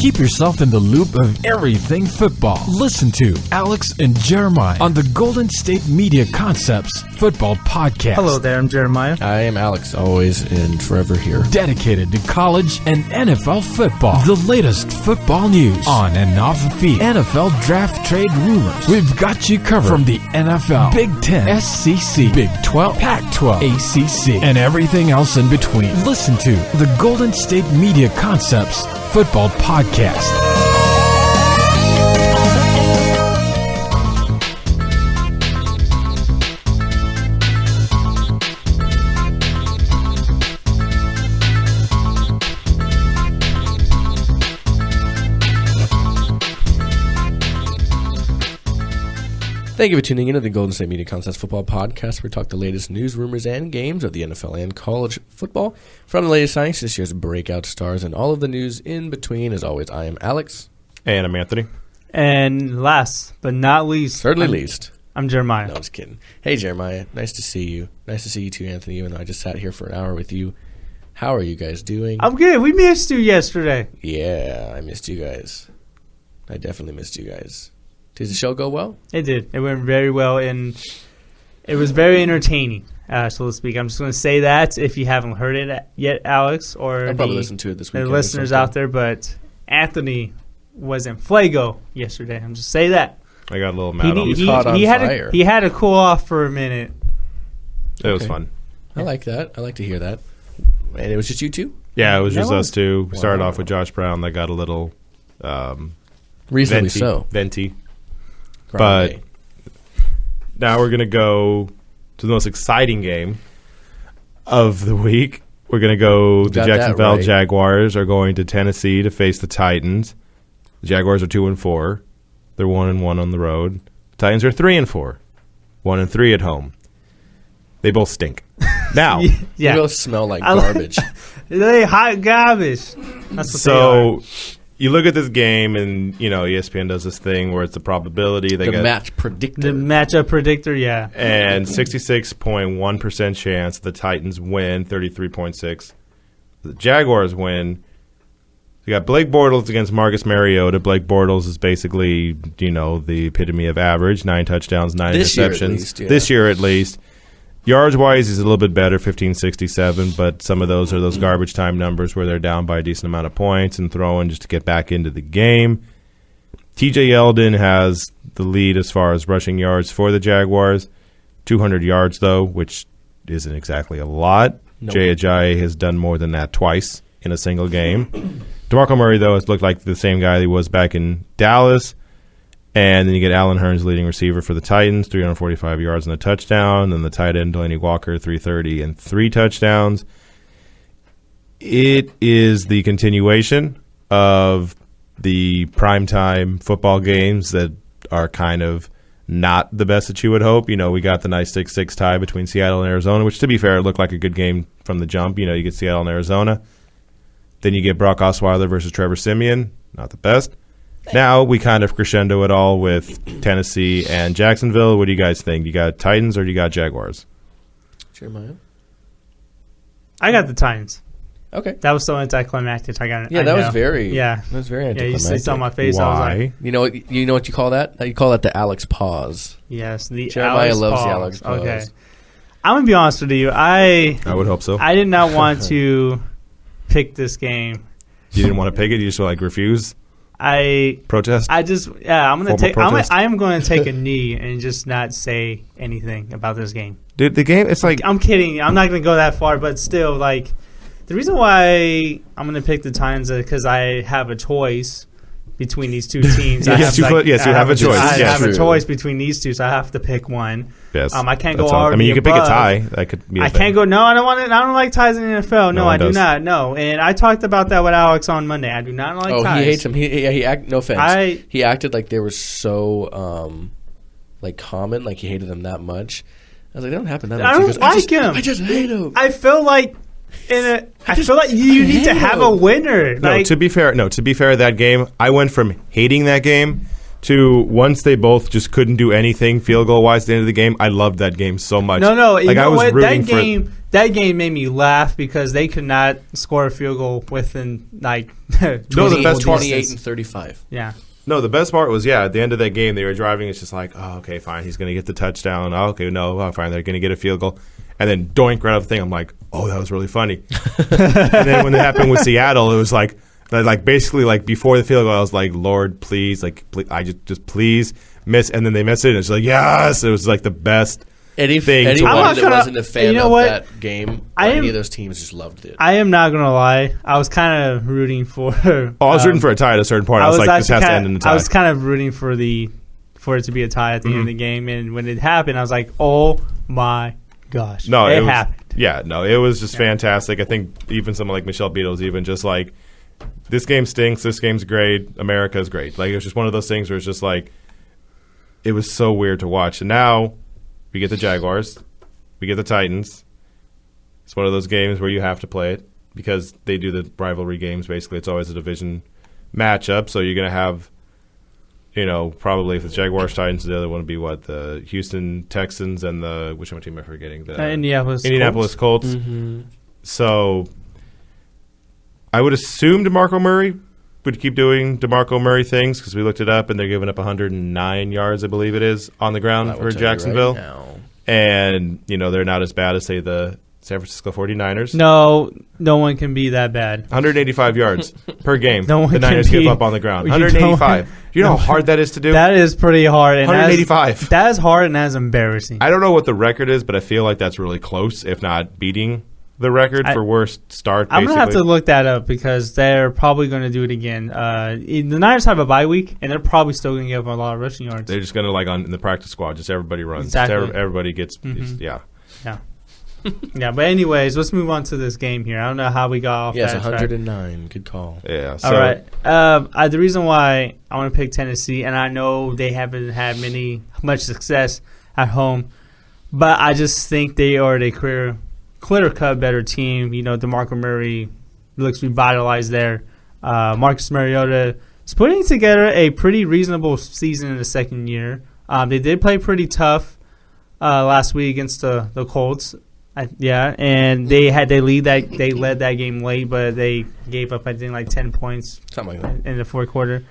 Keep yourself in the loop of everything football. Listen to Alex and Jeremiah on the Golden State Media Concepts Football Podcast. Hello there, I'm Jeremiah. I am Alex, always and forever here. Dedicated to college and NFL football. The latest football news on and off the field. NFL draft trade rumors. We've got you covered from the NFL, Big Ten, SEC, Big 12, Pac-12, ACC, and everything else in between. Listen to the Golden State Media Concepts Football Podcast. Thank you for tuning in to the Golden State Media Concepts Football Podcast, where we talk the latest news, rumors, and games of the NFL and college football. From the latest signings, this year's breakout stars, and all of the news in between. As always, I am Alex. And I'm Anthony. And last but not least, I'm Jeremiah. No, I'm just kidding. Hey, Jeremiah. Nice to see you. Nice to see you too, Anthony, even though I just sat here for an hour with you. How are you guys doing? I'm good. We missed you yesterday. Yeah, I missed you guys. I definitely missed you guys. Did the show go well? It did. It went very well, and it was very entertaining, so to speak. I'm just going to say that if you haven't heard it yet, Alex, or I'll probably listen to it this weekend. The listeners out there, but Anthony was in Flago yesterday. I'm just say that. I got a little mad on fire. He had to cool off for a minute. It was fun. I like that. I like to hear that. And it was just you two? Yeah, it was just us two. We started off with Josh Brown. That got a little reasonably venti. But now we're going to go to the most exciting game of the week. We're going to go, the Jacksonville Jaguars are going to Tennessee to face the Titans. The Jaguars are 2-4. They're 1-1 on the road. The Titans are 3-4. 1-3 at home. They both stink. Now, they both smell like garbage. They hot garbage. That's what they are. You look at this game, and ESPN does this thing where it's a probability. The match predictor. The matchup predictor, yeah. And 66.1% chance the Titans win, 33.6%. The Jaguars win. You got Blake Bortles against Marcus Mariota. Blake Bortles is basically, the epitome of average. 9 touchdowns, 9 interceptions. This year at least. Yards-wise, he's a little bit better, 1567, but some of those are those garbage time numbers where they're down by a decent amount of points and throwing just to get back into the game. TJ Yeldon has the lead as far as rushing yards for the Jaguars. 200 yards, though, which isn't exactly a lot. Nope. Jay Ajayi has done more than that twice in a single game. DeMarco Murray, though, has looked like the same guy he was back in Dallas. And then you get Allen Hurns, leading receiver for the Titans, 345 yards and a touchdown. And the tight end, Delaney Walker, 330 and 3 touchdowns. It is the continuation of the primetime football games that are kind of not the best that you would hope. We got the nice 6-6 tie between Seattle and Arizona, which, to be fair, looked like a good game from the jump. You get Seattle and Arizona. Then you get Brock Osweiler versus Trevor Siemian. Not the best. Now we kind of crescendo it all with Tennessee and Jacksonville. What do you guys think? You got Titans or do you got Jaguars? Jeremiah? I got the Titans. Okay. That was so anticlimactic. That was very anticlimactic. Yeah, you saw my face. Why? I was like, you know what you call that? You call that the Alex pause. Yes, the Jeremiah Alex loves pause. the Alex pause. Okay. I'm going to be honest with you. I would hope so. I did not want to pick this game. You didn't want to pick it? You just refuse? Protest? I am going to take a knee and just not say anything about this game. Dude, the game, it's like... I'm kidding. I'm not going to go that far, but still, the reason why I'm going to pick the Titans is because I have a choice between these two teams. You have a choice. I have a choice between these two, so I have to pick one. Yes. I can't go all. You can pick a tie. That could be. I can't go. No, I don't want it. I don't like ties in the NFL. No, I do not. No, and I talked about that with Alex on Monday. I do not like ties. Oh, he hates them. No offense. He acted like they were so common, like he hated them that much. I was like, that don't happen that much. I don't like him. I just hate him. I feel like you need to have a winner. No, to be fair, that game, I went from hating that game to once they both just couldn't do anything field goal wise at the end of the game. I loved that game so much. No, like I was rooting that game made me laugh because they could not score a field goal within like 28 and 35. Yeah. No, the best part was, at the end of that game, they were driving. It's just like, oh, okay, fine. He's going to get the touchdown. Oh, okay, no, fine. They're going to get a field goal. And then doink right off the thing. I'm like, oh, that was really funny. And then when it happened with Seattle, it was like basically like before the field goal, I was like, Lord, please, I just please miss. And then they missed it. And it's like, yes. It was like the best thing. Anyone that wasn't a fan of that game, any of those teams just loved it. I am not going to lie. I was kind of rooting for. I was rooting for a tie at a certain point. I was like, this has to end in the tie. I was kind of rooting for it to be a tie at the end of the game. And when it happened, I was like, oh my gosh. No, it happened. Yeah, no, it was just fantastic. I think even someone like Michelle Beadle's even just like, this game stinks, this game's great, America's great. Like, it was just one of those things where it's just like, it was so weird to watch. And now we get the Jaguars, we get the Titans. It's one of those games where you have to play it because they do the rivalry games. Basically, it's always a division matchup. So you're going to have, probably if it's Jaguars, Titans, the other one would be the Houston Texans and which one team am I forgetting? The Indianapolis Colts. Mm-hmm. So I would assume DeMarco Murray would keep doing DeMarco Murray things because we looked it up and they're giving up 109 yards, I believe it is, on the ground for Jacksonville. Right, and, they're not as bad as, say, the San Francisco 49ers. No one can be that bad. 185 yards per game the Niners give up on the ground. 185. You know how hard that is to do? That is pretty hard. And 185. That is hard and that is embarrassing. I don't know what the record is, but I feel like that's really close, if not beating the record for worst start, basically. I'm going to have to look that up because they're probably going to do it again. The Niners have a bye week, and they're probably still going to give them a lot of rushing yards. They're just going to, in the practice squad, just everybody runs. Exactly. Everybody gets, Yeah. Yeah, but anyways, let's move on to this game here. I don't know how we got off that. Yes, 109. Good call. Yeah. So. All right. The reason why I want to pick Tennessee, and I know they haven't had much success at home, but I just think they are a clear-cut better team. DeMarco Murray looks revitalized there. Marcus Mariota is putting together a pretty reasonable season in the second year. They did play pretty tough last week against the Colts. And they led that game late, but they gave up, I think, 10 points something like that in the fourth quarter.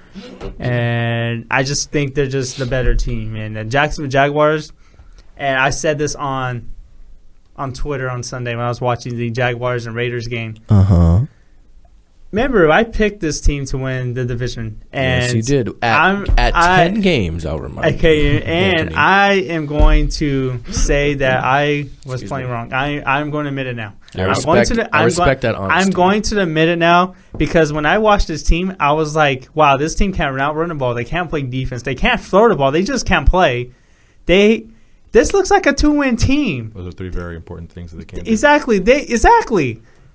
And I just think they're just the better team. And the Jacksonville Jaguars, and I said this on Twitter on Sunday when I was watching the Jaguars and Raiders game. Remember, I picked this team to win the division. And yes, you did. At 10 games, I'll remind you. Okay, and I am going to say that I was playing wrong. I'm going to admit it now. I respect that honesty. I'm going to admit it now because when I watched this team, I was like, wow, this team can't run the ball. They can't play defense. They can't throw the ball. They just can't play. This looks like a 2-win team. Those are three very important things that they can't do. Exactly.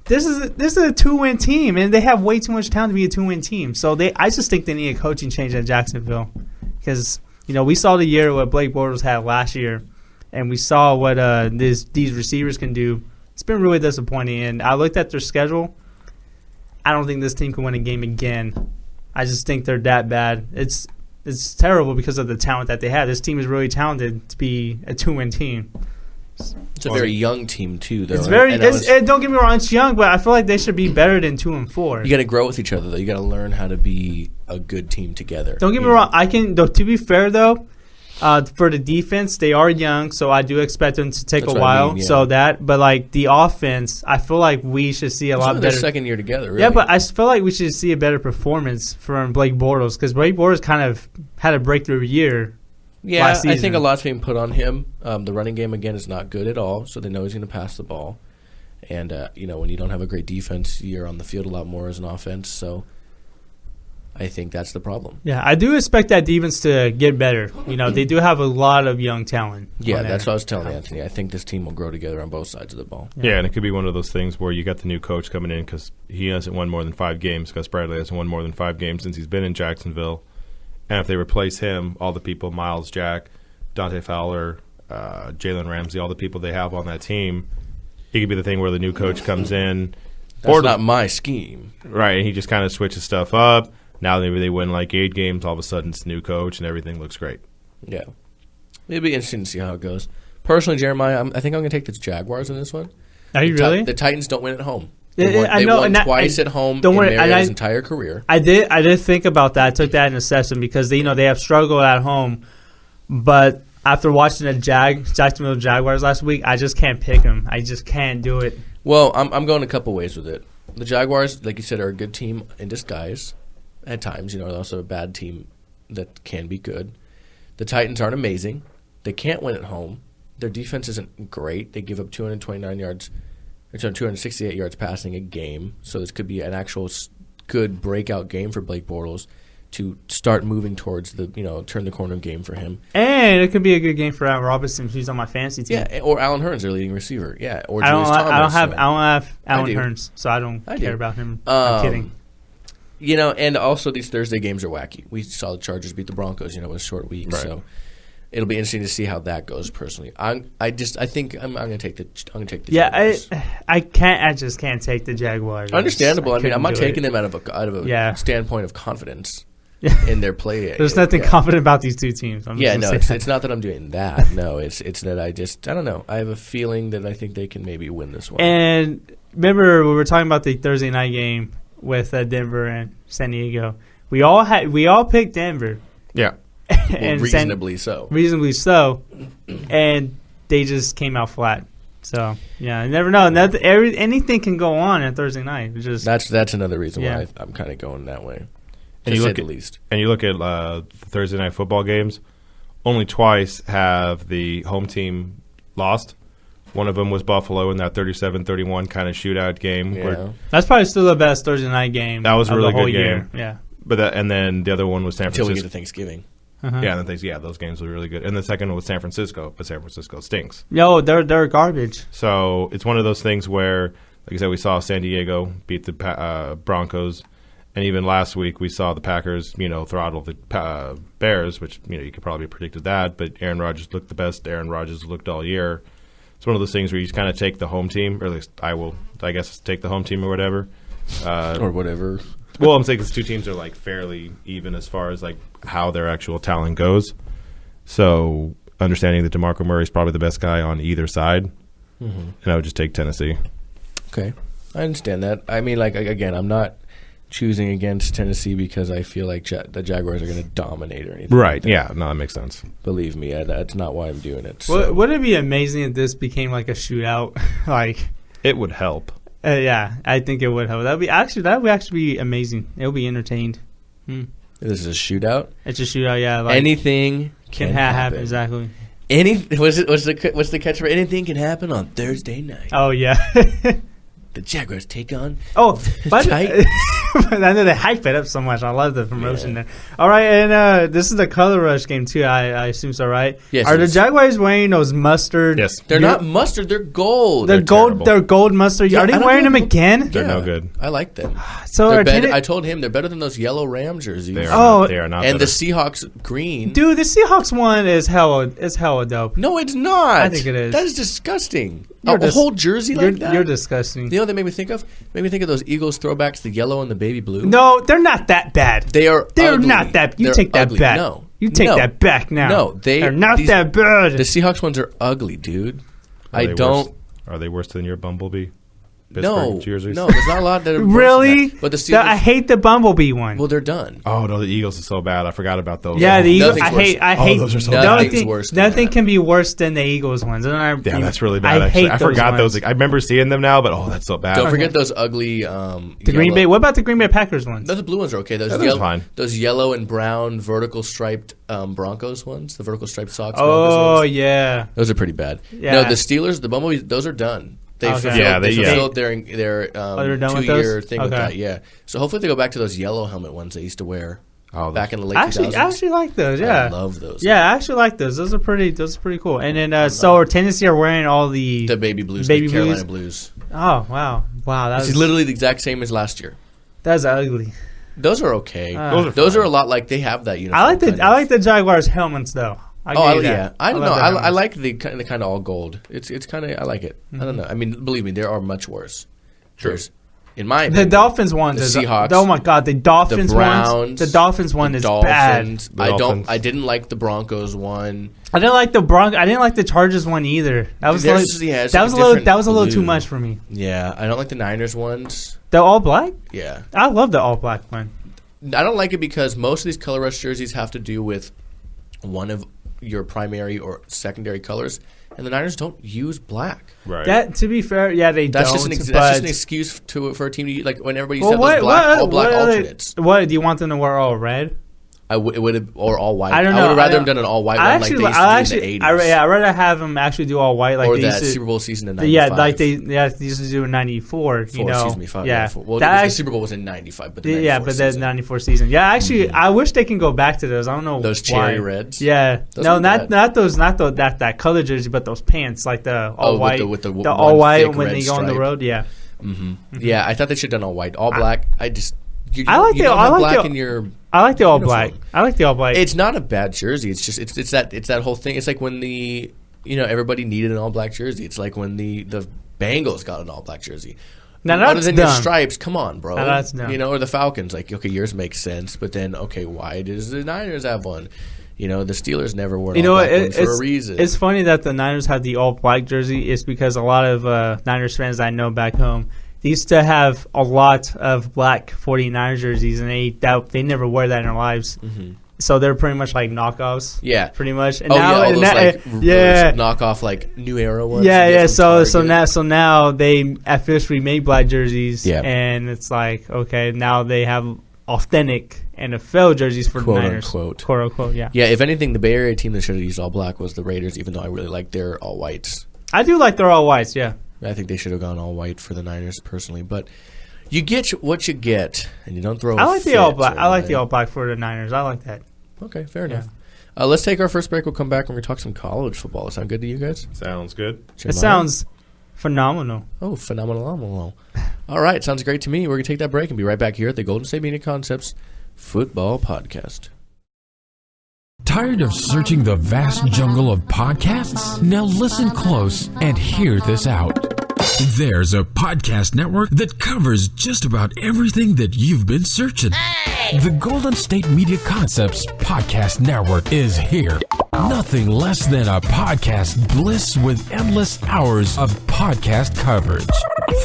This is a 2-win team, and they have way too much talent to be a 2-win team. So I just think they need a coaching change at Jacksonville because we saw the year what Blake Bortles had last year, and we saw what these receivers can do. It's been really disappointing, and I looked at their schedule. I don't think this team can win a game again. I just think they're that bad. It's terrible because of the talent that they have. This team is really talented to be a 2-win team. It's a very young team too, though. Don't get me wrong, it's young, but I feel like they should be better than 2-4. You got to grow with each other, though. You got to learn how to be a good team together. Don't get me wrong. To be fair, though, for the defense, they are young, so I do expect them to take a while. But the offense, I feel like we should see a lot better. Their second year together, really. Yeah, but I feel like we should see a better performance from Blake Bortles because Blake Bortles kind of had a breakthrough year. Yeah, I think a lot's being put on him. The running game, again, is not good at all, so they know he's going to pass the ball. And, when you don't have a great defense, you're on the field a lot more as an offense. So I think that's the problem. Yeah, I do expect that defense to get better. They do have a lot of young talent. Yeah, that's what I was telling Anthony. I think this team will grow together on both sides of the ball. Yeah, and it could be one of those things where you got the new coach coming in because he hasn't won more than 5 games. Gus Bradley hasn't won more than 5 games since he's been in Jacksonville. And if they replace him, all the people, Miles Jack, Dante Fowler, Jalen Ramsey, all the people they have on that team, it could be the thing where the new coach comes in. That's not my scheme. Right, and he just kind of switches stuff up. Now maybe they win like 8 games. All of a sudden, it's a new coach and everything looks great. Yeah. It'll be interesting to see how it goes. Personally, Jeremiah, I think I'm going to take the Jaguars in this one. Are you really? The Titans don't win at home. I They know, won and twice at home in Mariota's entire career. I did think about that. I took that in assessment because they have struggled at home. But after watching the Jacksonville Jaguars last week, I just can't pick them. I just can't do it. Well, I'm going a couple ways with it. The Jaguars, like you said, are a good team in disguise at times. They're also a bad team that can be good. The Titans aren't amazing. They can't win at home. Their defense isn't great. They give up 229 yards, or 268 yards passing a game. So this could be an actual good breakout game for Blake Bortles to start moving towards the, turn the corner game for him. And it could be a good game for Allen Robinson, who's on my fantasy team. Yeah, or Allen Hurns, their leading receiver. Yeah, or I don't Julius Thomas. have Allen Hurns, so I don't care about him. I'm kidding. And also these Thursday games are wacky. We saw the Chargers beat the Broncos, with a short week, right. So it'll be interesting to see how that goes. Personally, I think I'm going to take the Jaguars. Yeah, I just can't take the Jaguars. Understandable. I'm not taking them out of a standpoint of confidence in their play. There's nothing confident about these two teams. It's not that I'm doing that. No, it's that I don't know. I have a feeling that I think they can maybe win this one. And remember, we were talking about the Thursday night game with Denver and San Diego. We all picked Denver. Yeah. And reasonably so. Reasonably so. And they just came out flat. So, yeah, you never know. Anything can go on Thursday night. That's another reason why I'm kind of going that way. And you look at Thursday night football games, only twice have the home team lost. One of them was Buffalo in that 37-31 kind of shootout game. Yeah. That's probably still the best Thursday night game. That was a really good game. Year. Yeah. And then the other one was San Francisco. Until we get to Thanksgiving. Uh-huh. Yeah, those games were really good. And the second one was San Francisco, but San Francisco stinks. Yo, they're garbage. So it's one of those things where, like I said, we saw San Diego beat the Broncos. And even last week, we saw the Packers, throttle the Bears, which, you could probably have predicted that. But Aaron Rodgers looked the best Aaron Rodgers looked all year. It's one of those things where you just kind of take the home team, or at least I will, take the home team or whatever. Or whatever. Well, I'm saying these two teams are, fairly even as far as, how their actual talent goes. So understanding that DeMarco Murray is probably the best guy on either side, and I would just take Tennessee. Okay. I understand that. I mean, again, I'm not choosing against Tennessee because I feel like the Jaguars are going to dominate or anything. Right. Yeah. No, that makes sense. Believe me, that's not why I'm doing it. So. Would it be amazing if this became a shootout? It would help. Yeah, I think it would help. That would actually be amazing. It would be entertained. This is a shootout. It's a shootout. Yeah. Anything can happen. Exactly. What's the catch for anything can happen on Thursday night? Oh yeah. The Jaguars take on Titans. I know they hype it up so much. I love the promotion there. All right, and this is the Color Rush game too. I assume so, right? Yes. Are the Jaguars wearing those mustard? Yes. They're not mustard. They're gold. They're gold. Terrible. They're gold mustard. Yeah, are they wearing them again? They're no good. I like them. So I told him they're better than those yellow Rams jerseys. They are not. And better. the Seahawks green. Dude, the Seahawks one is hella dope. No, it's not. I think it is. That is disgusting. You're A whole jersey like that? You're disgusting. You know what that made me think of? Made me think of those Eagles throwbacks, the yellow and the baby blue. No, they're not that bad. They're ugly. not that. You They're take that ugly. back. No. You take that back now. No, they're not that bad. The Seahawks ones are ugly, dude. Are they worse than your Bumblebee? No, jerseys? no, there's not a lot that are really. But the Steelers, I hate the Bumblebee one. Well, they're done. Oh no, the Eagles are so bad. I forgot about those. Yeah, the Eagles. Nothing's I hate. those are so bad. Nothing can be worse than the Eagles ones. That's really bad. I forgot those. I remember seeing them now, but that's so bad. Don't forget those ugly. The Green Bay. What about the Green Bay Packers ones? Those blue ones are okay. Those yellow and brown vertical striped Broncos ones. The vertical striped socks. Oh yeah, those are pretty bad. Yeah. No, the Steelers, the Bumblebees, those are done. They fulfilled their 2-year thing with that. Yeah. So hopefully they go back to those yellow helmet ones they used to wear back in the late 2000s. I actually like those. Yeah, I love those. Yeah, I actually like those. Those are pretty cool. And then Tennessee are wearing all the baby blues, the Carolina blues. Oh wow. This is literally the exact same as last year. That's ugly. Those are okay. Those are a lot like they have that uniform. I like the Jaguars helmets though. I don't know. I like the kind of all gold. It's kind of I like it. I don't know. I mean, believe me, there are much worse. Sure. In my The opinion. Dolphins one. The Seahawks. Oh my God, the Dolphins The Browns. one. The Dolphins one is Dolphins. bad. I didn't like the Broncos one. I didn't like I didn't like the Chargers one either. That was a little too much for me. Yeah, I don't like the Niners ones. The all black. Yeah, I love the all black one. I don't like it because most of these color rush jerseys have to do with one of your primary or secondary colors, and the Niners don't use black. Right. That, to be fair, yeah, they That's don't. just an excuse for a team to use, like when everybody said Well, those all black alternates. What do you want them to wear? All red? It would have, or all white. I don't know. I would have rather them done an all white one like they used to do in the 80s. I'd rather have them actually do all white, like or they that used to, Super Bowl season in 95. Yeah, like they used to do in '94. You know, excuse me, 5. yeah. Well, the Super Bowl was in '95, but the but the '94 season. Yeah, actually, I wish they can go back to those. I don't know those cherry reds. Yeah, those not color jersey, but those pants, like the all white, with the all white when they go stripe. on the road. Yeah, Yeah, I thought they should have done all white, all black. I like the all black. I like the all black. It's not a bad jersey. It's just it's that whole thing. It's like when everybody needed an all black jersey. It's like when the Bengals got an all black jersey. Now that's other than dumb. your stripes, come on, bro. Now that's dumb. Or the Falcons. Like, okay, yours makes sense, but then why does the Niners have one? The Steelers never wore an all black one for a reason. It's funny that the Niners had the all black jersey. It's because a lot of Niners fans I know back home, they used to have a lot of black 49ers jerseys, and they never wear that in their lives. Mm-hmm. So they're pretty much like knockoffs. Yeah, pretty much. And knockoff like New Era ones. Yeah. So now they officially make black jerseys. Yeah. And it's like, okay, now they have authentic NFL jerseys for the Niners. Quote unquote. Yeah. Yeah. If anything, the Bay Area team that should have used all black was the Raiders. Even though I really like their all whites. I do like their all whites. Yeah. I think they should have gone all white for the Niners personally, but you get what you get, and you don't throw. I like the all black. I like the all black for the Niners. I like that. Okay, fair enough. Let's take our first break. We'll come back and we're going to talk some college football. Does that sound good to you guys? Sounds good. It sounds phenomenal. Oh, phenomenal. All right, sounds great to me. We're going to take that break and be right back here at the Golden State Media Concepts Football Podcast. Tired of searching the vast jungle of podcasts? Now listen close and hear this out. There's a podcast network that covers just about everything that you've been searching. Hey! The Golden State Media Concepts Podcast Network is here. Nothing less than a podcast bliss with endless hours of podcast coverage.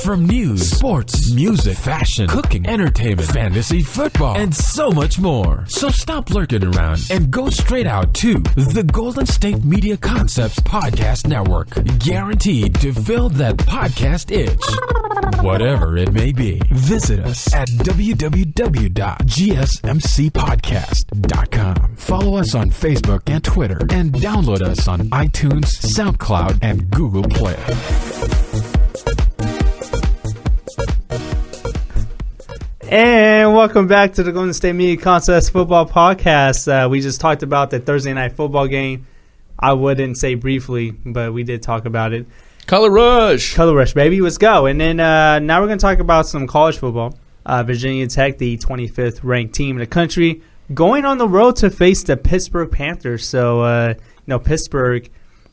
From news, sports, music, fashion, cooking, entertainment, fantasy, football, and so much more. So stop lurking around and go straight out to the Golden State Media Concepts Podcast Network. Guaranteed to fill that podcast itch. Whatever it may be. Visit us at www.gsmcpodcast.com. Follow us on Facebook and Twitter, and download us on iTunes, SoundCloud, and Google Play. And welcome back to the Golden State Media Concepts Football Podcast. We just talked about the Thursday night football game. I wouldn't say briefly, but we did talk about it. Color Rush, baby. Let's go. And then now we're going to talk about some college football. Virginia Tech, the 25th ranked team in the country, going on the road to face the Pittsburgh Panthers. So, Pittsburgh,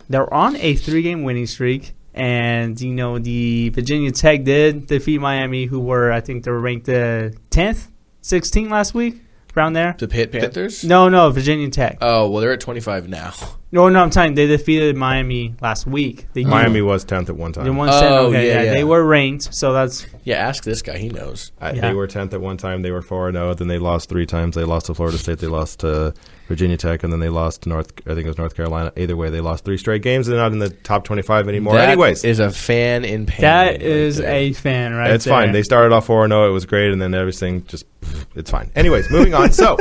they're on a 3-game winning streak. And, the Virginia Tech did defeat Miami, who were ranked 10th, 16th last week, around there. The Panthers? No, Virginia Tech. Oh, well, they're at 25 now. No, I'm telling you, they defeated Miami last week. Miami was 10th at one time. They were ranked, so that's... Yeah, ask this guy. He knows. They were 10th at one time. They were 4-0. Then they lost 3 times. They lost to Florida State. They lost to Virginia Tech. And then they lost to North Carolina. Either way, they lost 3 straight games. They're not in the top 25 anymore. Anyways. Is a fan in pain. That is a fan right there. It's fine. They started off 4-0. It was great. And then everything just... It's fine. Anyways, moving on. So,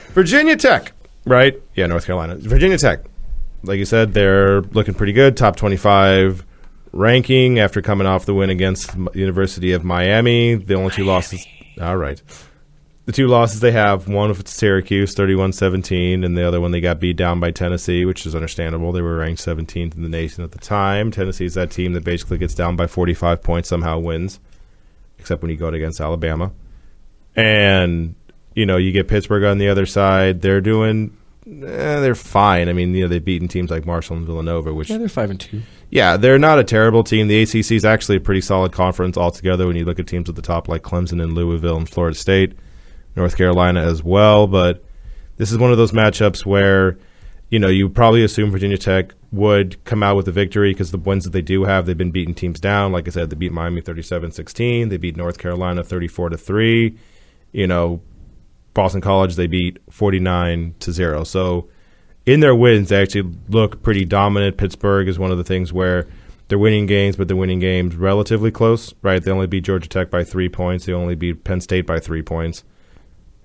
Virginia Tech, right? Yeah, North Carolina. Virginia Tech. Like you said, they're looking pretty good. Top 25 ranking after coming off the win against the University of Miami. The only 2 losses. All right. The 2 losses they have, one with Syracuse, 31-17, and the other one they got beat down by Tennessee, which is understandable. They were ranked 17th in the nation at the time. Tennessee's that team that basically gets down by 45 points, somehow wins, except when you go against Alabama. And, you get Pittsburgh on the other side. They're doing they're fine. I mean, they've beaten teams like Marshall and Villanova, which they're 5-2. Yeah, they're not a terrible team. The ACC is actually a pretty solid conference altogether when you look at teams at the top like Clemson and Louisville and Florida State, North Carolina as well. But this is one of those matchups where, you probably assume Virginia Tech would come out with a victory because the wins that they do have, they've been beating teams down. Like I said, they beat Miami 37-16. They beat North Carolina 34-3. Boston College, they beat 49-0. So in their wins, they actually look pretty dominant. Pittsburgh is one of the things where they're winning games, but they're winning games relatively close, right? They only beat Georgia Tech by 3 points. They only beat Penn State by 3 points.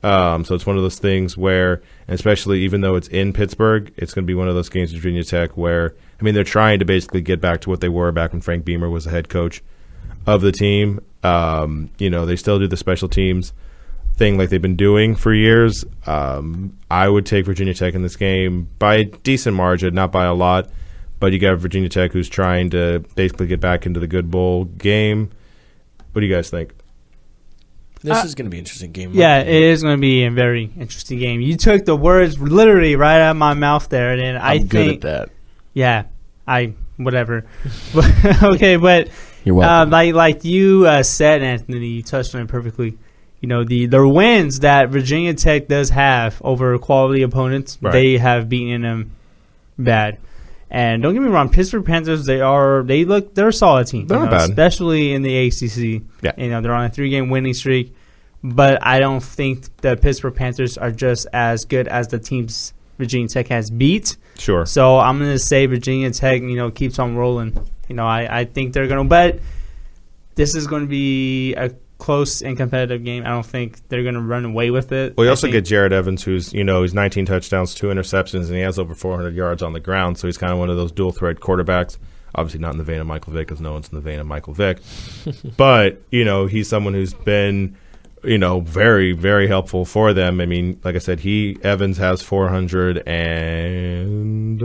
So it's one of those things where, and especially even though it's in Pittsburgh, it's going to be one of those games with Virginia Tech where, they're trying to basically get back to what they were back when Frank Beamer was the head coach of the team. They still do the special teams thing like they've been doing for years. I would take Virginia Tech in this game by a decent margin, not by a lot, but you got Virginia Tech who's trying to basically get back into the good bowl game. What do you guys think? This is going to be an interesting game. Yeah, it is going to be a very interesting game. You took the words literally right out of my mouth there, and I'm good at that. Yeah, whatever. Okay, but you're welcome. Like you said, Anthony, you touched on it perfectly. The wins that Virginia Tech does have over quality opponents, right, they have beaten them bad. And don't get me wrong, Pittsburgh Panthers, they're a solid team. They're not bad. Especially in the ACC. Yeah. They're on a 3-game winning streak. But I don't think the Pittsburgh Panthers are just as good as the teams Virginia Tech has beat. Sure. So I'm going to say Virginia Tech, keeps on rolling. I think they're going to, but this is going to be a close and competitive game. I don't think they're going to run away with it. Well, you also get Jared Evans, who's he's 19 touchdowns, 2 interceptions, and he has over 400 yards on the ground. So he's kind of one of those dual threat quarterbacks. Obviously not in the vein of Michael Vick, because no one's in the vein of Michael Vick. But he's someone who's been very, very helpful for them. I mean, like I said, Evans has 400 and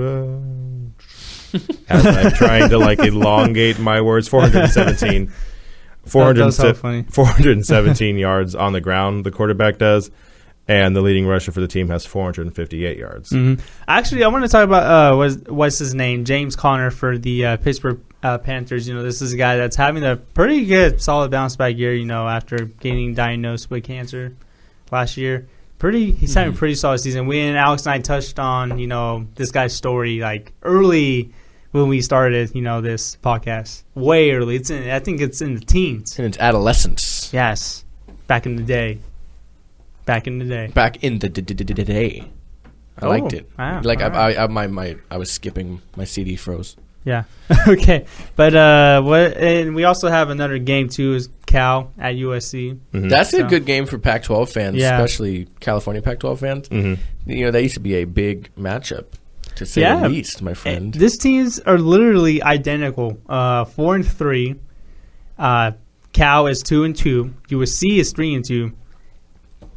as I'm trying to elongate my words, 417. 417 yards on the ground, the quarterback does, and the leading rusher for the team has 458 yards. Mm-hmm. Actually, I want to talk about what's his name, James Conner for the Pittsburgh Panthers. This is a guy that's having a pretty good, solid bounce back year. After getting diagnosed with cancer last year, he's having a pretty solid season. We and Alex and I touched on this guy's story early when we started, this podcast, way early. I think it's in the teens. In its adolescence. Yes. Back in the day. I liked it. Wow. I was skipping. My CD froze. Yeah. Okay. But and we also have another game too. Is Cal at USC. Mm-hmm. That's a good game for Pac-12 fans, especially California Pac-12 fans. Mm-hmm. That used to be a big matchup, to say the least, my friend. These teams are literally identical. 4-3. Cal is 2-2. USC is 3-2.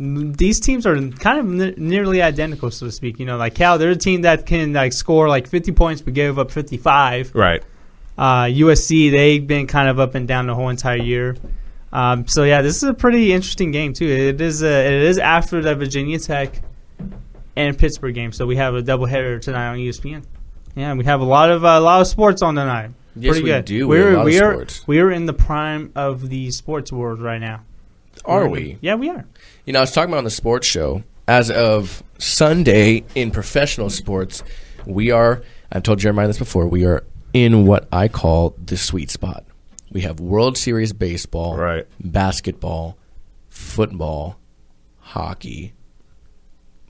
These teams are kind of nearly identical, so to speak. Cal, they're a team that can score 50 points but give up 55. Right. USC, they've been kind of up and down the whole entire year. So yeah, this is a pretty interesting game too. It is after the Virginia Tech and Pittsburgh game, so we have a doubleheader tonight on ESPN. Yeah, we have a lot of sports on tonight. Yes, pretty good. We do. We are sports. We are in the prime of the sports world right now. Are we? Yeah, we are. I was talking about on the sports show, as of Sunday in professional sports, I've told Jeremiah this before, we are in what I call the sweet spot. We have World Series baseball, right, basketball, football, hockey,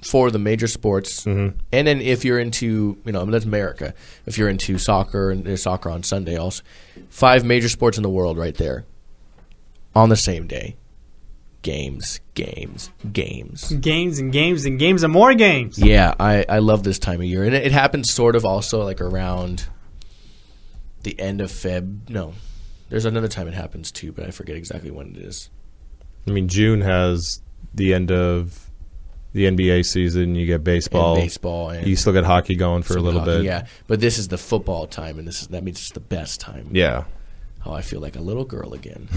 for the major sports. Mm-hmm. And then if you're into, that's America. If you're into soccer, and there's soccer on Sunday also. 5 major sports in the world right there on the same day. Games. Games and games and more games. Yeah, I love this time of year. And it happens sort of also around the end of Feb. No, there's another time it happens too, but I forget exactly when it is. I mean, June has the end of the NBA season. You get baseball. And you still get hockey going for a little bit. Yeah, but this is the football time, and that means it's the best time. Yeah. Oh, I feel like a little girl again.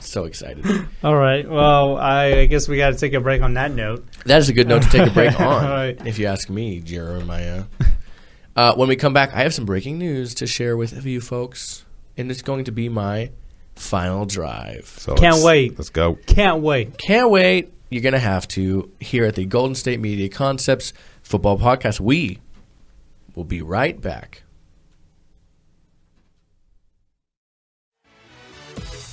So excited. All right. Well, I guess we got to take a break on that note. That is a good note to take a break on, All right. if you ask me, Jeremiah. When we come back, I have some breaking news to share with you folks, and it's going to be my final drive. So Can't wait. Let's go. Can't wait. Can't wait. You're going to have to here at the Golden State Media Concepts Football Podcast. We will be right back.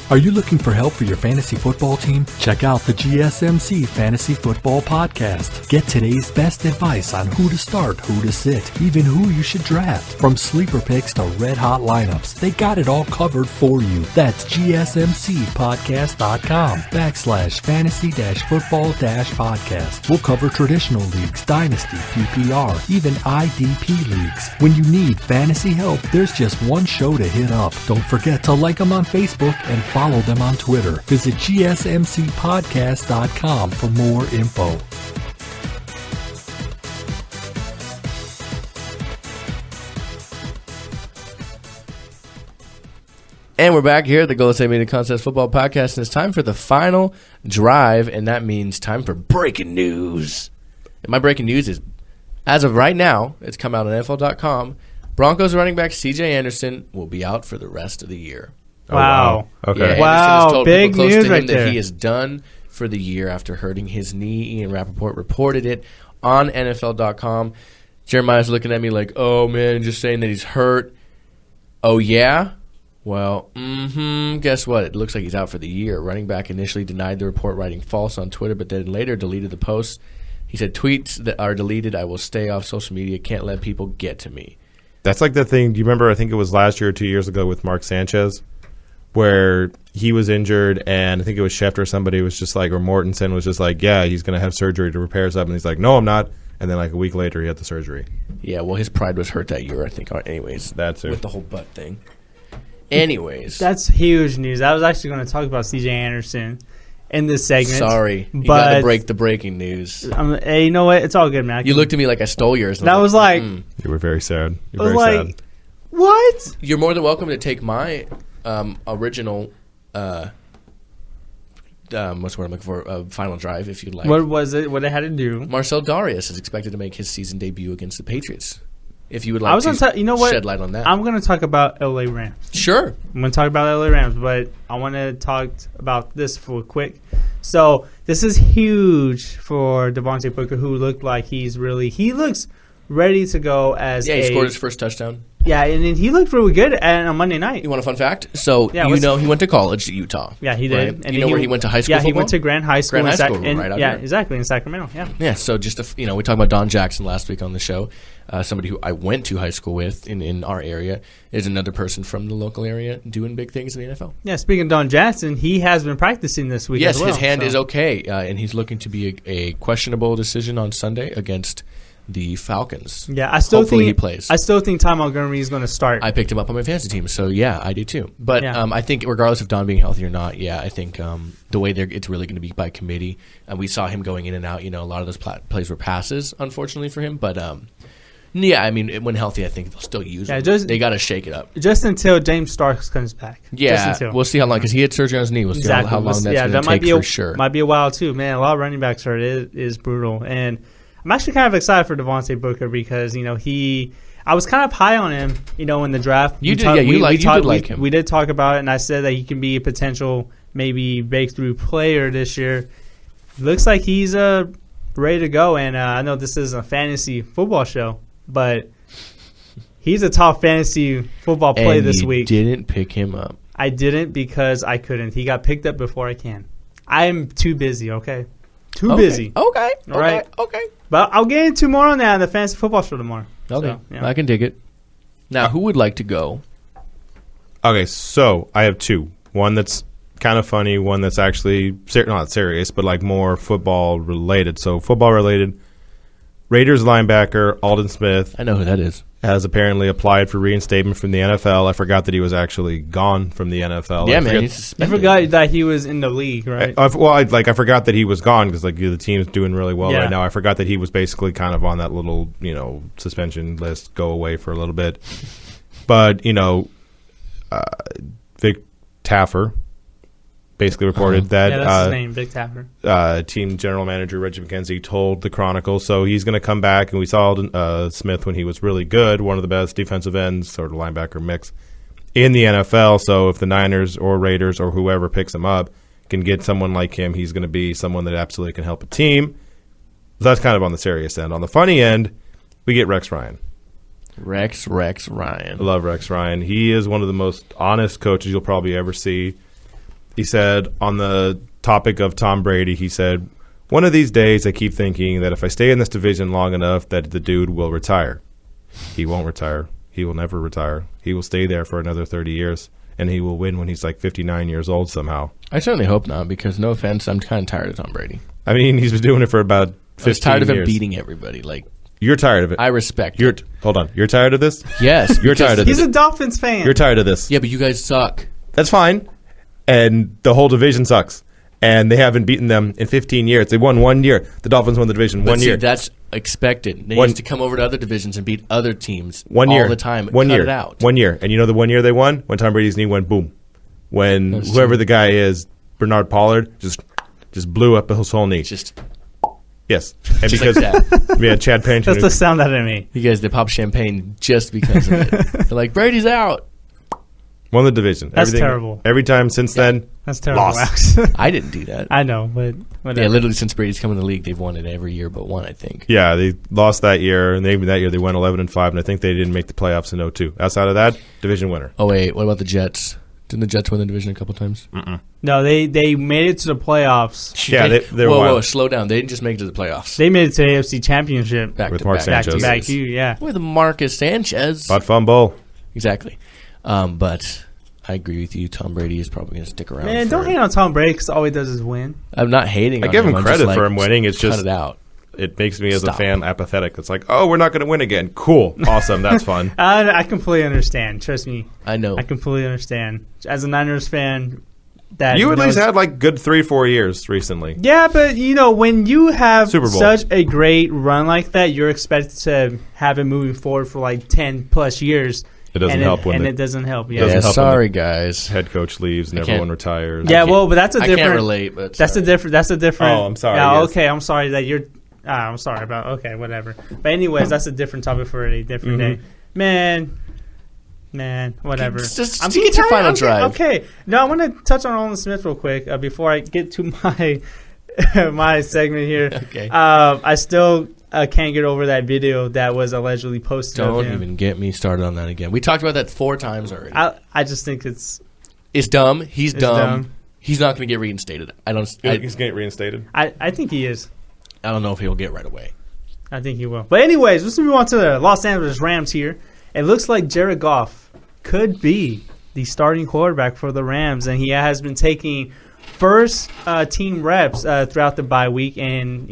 Are you looking for help for your fantasy football team? Check out the GSMC Fantasy Football Podcast. Get today's best advice on who to start, who to sit, even who you should draft. From sleeper picks to red-hot lineups, they got it all covered for you. That's GSMCpodcast.com/fantasy-football-podcast. We'll cover traditional leagues, dynasty, PPR, even IDP leagues. When you need fantasy help, there's just one show to hit up. Don't forget to like them on Facebook and follow them on Twitter. Visit GSMCpodcast.com for more info. And we're back here at the Golden State Media Concepts Football Podcast, and it's time for the final drive, and that means time for breaking news. And my breaking news is, as of right now, it's come out on NFL.com, Broncos running back C.J. Anderson will be out for the rest of the year. Wow. Okay. Yeah, Wow, Anderson has told big people close news to him right that there. he is done for the year after hurting his knee. Ian Rappaport reported it on NFL.com. Jeremiah's looking at me like, oh, man, just saying that he's hurt. Oh, yeah? Well, guess what? It looks like he's out for the year. Running back initially denied the report, writing false on Twitter, but then later deleted the post. He said, tweets that are deleted, I will stay off social media. Can't let people get to me. That's like the thing. Do you remember, I think it was last year or 2 years ago with Mark Sanchez, where he was injured, and I think it was Schefter or somebody was just like, or Mortensen was just like, yeah, he's going to have surgery to repair something. He's like, no, I'm not. And then like a week later, he had the surgery. Yeah, well, his pride was hurt that year, I think. Anyways, That's it. with the whole butt thing. Anyways. That's huge news. I was actually going to talk about C.J. Anderson in this segment. Sorry. You but got to break the breaking news. Hey, you know what? It's all good, man. You looked at me like I stole yours. That was like, You were very sad. You I were was very like, sad. what? You're more than welcome to take my original, what's the word I'm looking for, final drive, if you'd like. What was it? What it had to do? Marcel Darius is expected to make his season debut against the Patriots. If you would like you know what? shed light on that. I'm going to talk about L.A. Rams. Sure. I'm going to talk about LA Rams, but I want to talk about this for quick. So this is huge for Devontae Booker, who looked like he looks ready to go as Yeah, he scored his first touchdown. Yeah, and he looked really good on Monday night. You want a fun fact? So, Yeah, he went to college at Utah. Yeah, he did. Right? And you know where he went to high school Yeah, football? he went to Grand High School. Grand High School, right out Yeah, here. exactly, in Sacramento, yeah. Yeah, so just, we talked about Don Jackson last week on the show. Somebody who I went to high school with in our area is another person from the local area doing big things in the NFL. Yeah, speaking of Don Jackson, he has been practicing this week Yes, as well. his hand is okay, and he's looking to be a questionable decision on Sunday against the Falcons. Yeah, I still Hopefully think he plays. I still think Ty Montgomery is going to start. I picked him up on my fantasy team, so yeah, I do too. But Yeah. I think regardless of Don being healthy or not, yeah, I think the way it's really going to be by committee. And we saw him going in and out. A lot of those plays were passes, unfortunately for him. But yeah, I mean, when healthy, I think they'll still use him. They got to shake it up. Just until James Starks comes back. Yeah, we'll see how long, because he had surgery on his knee. We'll see how long that's going to take for sure. Might be a while too, man. A lot of running backs hurt. It is brutal, and I'm actually kind of excited for Devontae Booker because I was kind of high on him, in the draft. You did like him. We did talk about it, and I said that he can be a potential maybe breakthrough player this year. Looks like he's ready to go, and I know this is a fantasy football show, but he's a top fantasy football play this week. Didn't pick him up. I didn't because I couldn't. He got picked up before I can. I'm too busy, okay? Too busy. Okay. All right. Okay. But I'll get into more on that on the fantasy football show tomorrow. Okay. So, yeah. I can dig it. Now, who would like to go? Okay, so I have two. One that's kind of funny, one that's actually not serious, but like more football related. So football related, Raiders linebacker Aldon Smith I know who that is. has apparently applied for reinstatement from the NFL. I forgot that he was actually gone from the NFL. Yeah, I man. forget- He's I suspended. forgot that he was in the league, right? I forgot that he was gone because the team's doing really well right now. I forgot that he was basically kind of on that little suspension list, go away for a little bit. But Vic Taffer, basically reported that that's his name, Big Tapper. Team general manager Reggie McKenzie told the Chronicle, so he's going to come back. And we saw Smith when he was really good, one of the best defensive ends, sort of linebacker mix in the NFL. So if the Niners or Raiders or whoever picks him up can get someone like him, he's going to be someone that absolutely can help a team. So that's kind of on the serious end. On the funny end, we get Rex Ryan. Rex Ryan. I love Rex Ryan. He is one of the most honest coaches you'll probably ever see. He said on the topic of Tom Brady, he said, one of these days I keep thinking that if I stay in this division long enough that the dude will retire. He won't retire. He will never retire. He will stay there for another 30 years, and he will win when he's like 59 years old somehow. I certainly hope not, because no offense, I'm kind of tired of Tom Brady. I mean, he's been doing it for about 15 years. I was tired of him beating everybody. You're tired of it. I respect it. Hold on. You're tired of this? Yes. You're tired of this. He's a Dolphins fan. You're tired of this. Yeah, but you guys suck. That's fine. And the whole division sucks. And they haven't beaten them in 15 years. They won 1 year. The Dolphins won the division But 1 year. That's expected. They used to come over to other divisions and beat other teams 1 year. all the time. One Cut year. it out. 1 year. And you know the 1 year they won? When Tom Brady's knee went boom. When That's whoever true. the guy is, Bernard Pollard, just blew up his whole knee. Just Yes. And Just because like that. we had Chad Pennington. That's the sound that I made. You guys, they pop champagne just because of it. They're like, Brady's out. won the division. That's terrible. Every time since then, That's terrible, lost. Max. I didn't do that. I know, but whatever. Yeah, literally since Brady's come in the league, they've won it every year but one, I think. Yeah, they lost that year, and even that year they went 11-5, and I think they didn't make the playoffs in 2002. Outside of that, division winner. Oh, wait, what about the Jets? Didn't the Jets win the division a couple times? No, they made it to the playoffs. Yeah, they're whoa, wild. slow down. They didn't just make it to the playoffs. They made it to the AFC Championship. Back with to Mark back. Back to Sanchez. back, yeah. With Marcus Sanchez. But fumble. Exactly. But I agree with you. Tom Brady is probably going to stick around. Man, don't hate on Tom Brady because all he does is win. I'm not hating I on give him I'm credit just like, for him winning. It's cut just it out. it makes me as a Stop. fan apathetic. It's like, oh, we're not going to win again. Cool, awesome, that's fun. I completely understand. Trust me. I know. I completely understand. As a Niners fan, that You at knows- least had like good 3-4 years recently. Yeah, but when you have Super Bowl. such a great run like that, you're expected to have it moving forward for like 10 plus years. It doesn't help when it doesn't help. Yeah, doesn't Yeah, help sorry, guys. head coach leaves and I everyone can't- retires. yeah. Well, but that's a I different. can't relate, but That's sorry. a different. That's a different. Oh, I'm sorry, Yeah, yes. okay. I'm sorry that you're. I'm sorry about. Okay, whatever. But anyways, that's a different topic for a different day. Man, whatever. Just I'm get your tired- final okay, drive. Okay. No, I want to touch on Olin Smith real quick before I get to my my segment here. Okay. I still can't get over that video that was allegedly posted. of Don't him. even get me started on that again. We talked about that 4 times already. I just think it's Dumb. He's dumb. dumb. He's not going to get reinstated. He's going to get reinstated. I think he is. I don't know if he'll get right away. I think he will. But anyways, let's move on to the Los Angeles Rams here. It looks like Jared Goff could be the starting quarterback for the Rams, and he has been taking first team reps throughout the bye week, and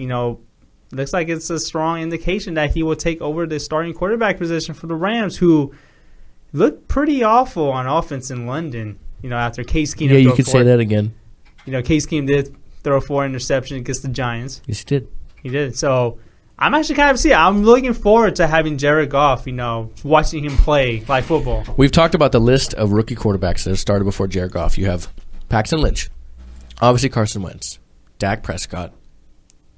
looks like it's a strong indication that he will take over the starting quarterback position for the Rams, who looked pretty awful on offense in London. After Case Keenum, Yeah, you could say that again. Case Keenum did throw 4 interceptions against the Giants. Yes, he did. He did. So I'm actually kind of I'm looking forward to having Jared Goff, watching him play like football. We've talked about the list of rookie quarterbacks that have started before Jared Goff. You have Paxton Lynch, obviously Carson Wentz, Dak Prescott,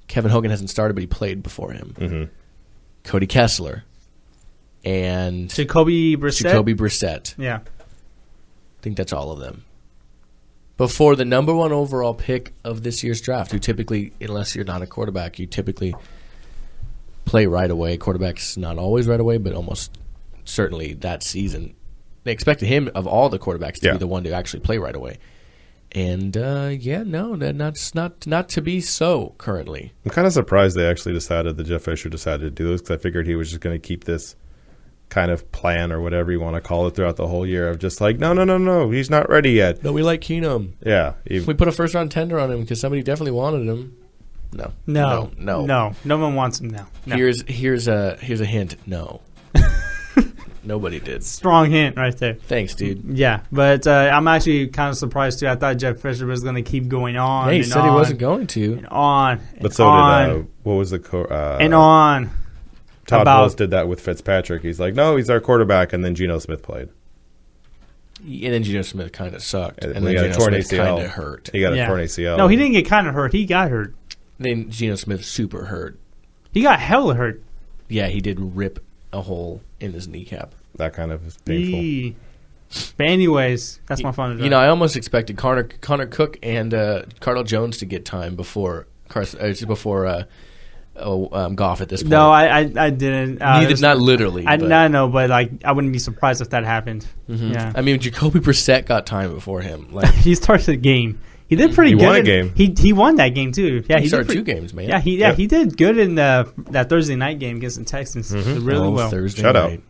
Kevin Hogan hasn't started, but he played before him, Cody Kessler, and Jacoby Brissett. Yeah. I think that's all of them. Before the number 1 overall pick of this year's draft, who typically, unless you're not a quarterback, you typically play right away. Quarterbacks not always right away, but almost certainly that season. They expected him, of all the quarterbacks, to be the one to actually play right away. And, that's not to be so currently. I'm kind of surprised they actually decided that Jeff Fisher decided to do this, because I figured he was just going to keep this kind of plan or whatever you want to call it throughout the whole year of just like, no, he's not ready yet. No, we like Keenum. Yeah. We put a first-round tender on him because somebody definitely wanted him. No. No one wants him now. No. Here's a hint. No. Nobody did. Strong hint right there. Thanks, dude. Yeah, but I'm actually kind of surprised too. I thought Jeff Fisher was going to keep going on. He said he wasn't going to. And on. But so did what was the and on. Todd Bowles did that with Fitzpatrick. He's like, no, he's our quarterback, and then Geno Smith played. And then Geno Smith kind of sucked. And he then got a Geno torn Smith kind ACL. of hurt. He got a torn ACL. No, he didn't get kind of hurt. He got hurt. Then Geno Smith super hurt. He got hella hurt. Yeah, he did rip a hole in his kneecap. That kind of is painful. But anyways, that's my final. You know, I almost expected Connor Cook and Cardinal Jones to get time before Goff at this point. No, I didn't. Not literally. I know, but like I wouldn't be surprised if that happened. Mm-hmm. Yeah. I mean, Jacoby Brissett got time before him. Like he started the game. He did pretty good. He won a game. He won that game too. Yeah, he started 2 games, man. Yeah, he did good in that Thursday night game against the Texans. Really well. Thursday shutout.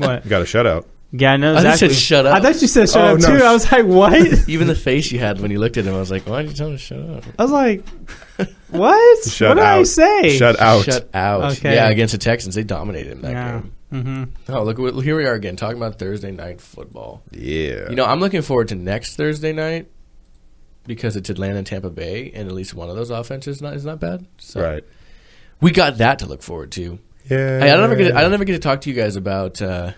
What? You got a shutout. Yeah, I know I exactly. said shut up. I thought you said shut up no. too. I was like, what? Even the face you had when you looked at him, I was like, why did you tell him to shut up? I was like, what? Shut what did out. I say? Shut out. Shut out. Okay. Yeah, against the Texans, they dominated him that game. Mm-hmm. Oh, look, here we are again, talking about Thursday night football. Yeah. You know, I'm looking forward to next Thursday night because it's Atlanta and Tampa Bay, and at least one of those offenses is not bad. So right. We got that to look forward to. Yeah. Hey, I don't ever get to talk to you guys about the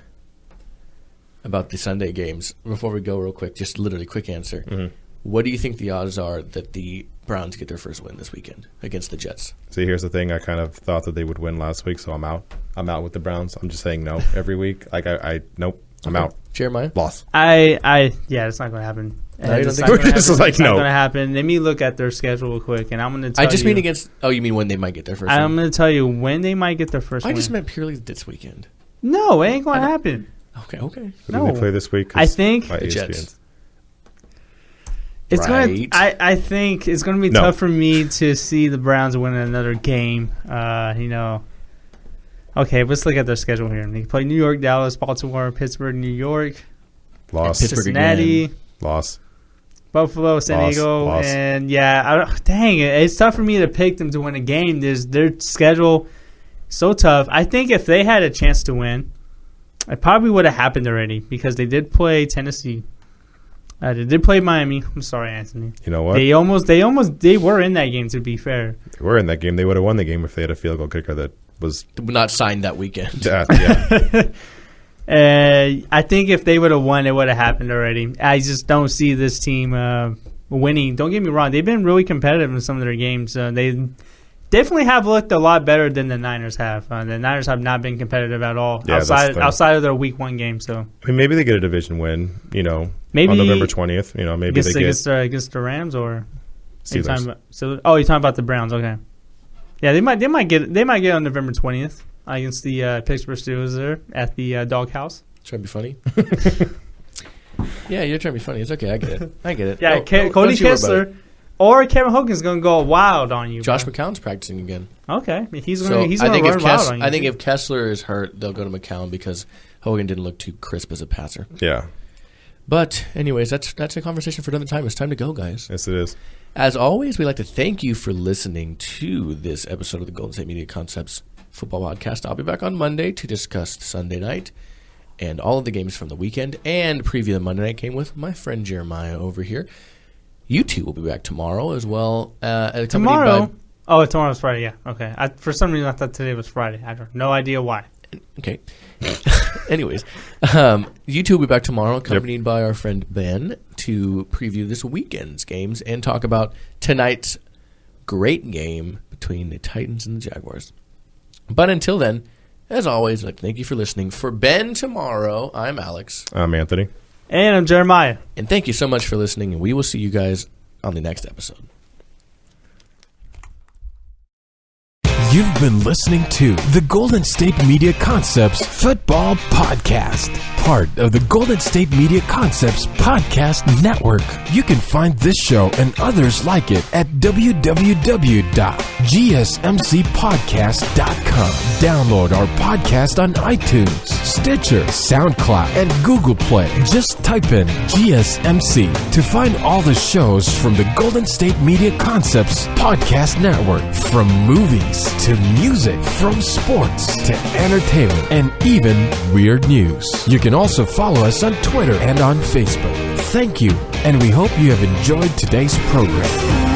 Sunday games. Before we go real quick, just literally quick answer. Mm-hmm. What do you think the odds are that the Browns get their first win this weekend against the Jets? See, here's the thing. I kind of thought that they would win last week, so I'm out. I'm out with the Browns. I'm just saying no every week. Like nope. I'm out. Jeremiah? Loss. Yeah, it's not going to happen. No, you don't It's think not gonna This happen. is like, It's not no. going to happen. Let me look at their schedule real quick, and I'm going to tell you. I just mean against. Oh, you mean when they might get their first win? I'm going to tell you when they might get their first I win. just meant purely this weekend. No, it ain't going to happen. Okay. Who do No. they play this week? I think my the Jets. ESPN's. It's Right. I think it's going to be No. tough for me to see the Browns win another game. Okay, let's look at their schedule here. They play New York, Dallas, Baltimore, Pittsburgh, New York, Loss. Pittsburgh Cincinnati, again. Loss. Buffalo, San Diego, Loss. and dang it, it's tough for me to pick them to win a game. Their schedule so tough. I think if they had a chance to win, it probably would have happened already because they did play Tennessee. They did play Miami. I'm sorry, Anthony. You know what? They were in that game. To be fair, They were in that game. They would have won the game if they had a field goal kicker that was. Not signed that weekend. Yeah. I think if they would have won, it would have happened already. I just don't see this team winning. Don't get me wrong; they've been really competitive in some of their games. They definitely have looked a lot better than the Niners have. The Niners have not been competitive at all outside of their Week 1 game. So I mean, maybe they get a division win. Maybe on November 20th. Maybe they get against the Rams or Steelers. You're talking about the Browns. Okay, yeah, they might get on November 20th against the Pittsburgh Steelers there at the Doghouse. Trying to be funny. Yeah, you're trying to be funny. It's okay. I get it. Yeah, Cody Kessler or Kevin Hogan's going to go wild on you. Josh bro. McCown's practicing again. Okay, he's So going to I think run wild on you. I think if Kessler is hurt, they'll go to McCown because Hogan didn't look too crisp as a passer. Yeah. But anyways, that's a conversation for another time. It's time to go, guys. Yes, it is. As always, we'd like to thank you for listening to this episode of the Golden State Media Concepts Football Podcast. I'll be back on Monday to discuss Sunday night and all of the games from the weekend and preview the Monday night game with my friend Jeremiah over here. You two will be back tomorrow as well. Tomorrow? Tomorrow's Friday, yeah. Okay. For some reason, I thought today was Friday. I have no idea why. Okay. Anyways, you two will be back tomorrow, accompanied by our friend Ben, to preview this weekend's games and talk about tonight's great game between the Titans and the Jaguars. But until then, as always, I'd like to thank you for listening. For Ben tomorrow, I'm Alex. I'm Anthony. And I'm Jeremiah. And thank you so much for listening, and we will see you guys on the next episode. You've been listening to the Golden State Media Concepts Football Podcast, part of the Golden State Media Concepts Podcast Network. You can find this show and others like it at www.gsmcpodcast.com. Download our podcast on iTunes, Stitcher, SoundCloud, and Google Play. Just type in GSMC to find all the shows from the Golden State Media Concepts Podcast Network, from movies to music, from sports to entertainment, and even weird news. You can also follow us on Twitter and on Facebook. Thank you, and we hope you have enjoyed today's program.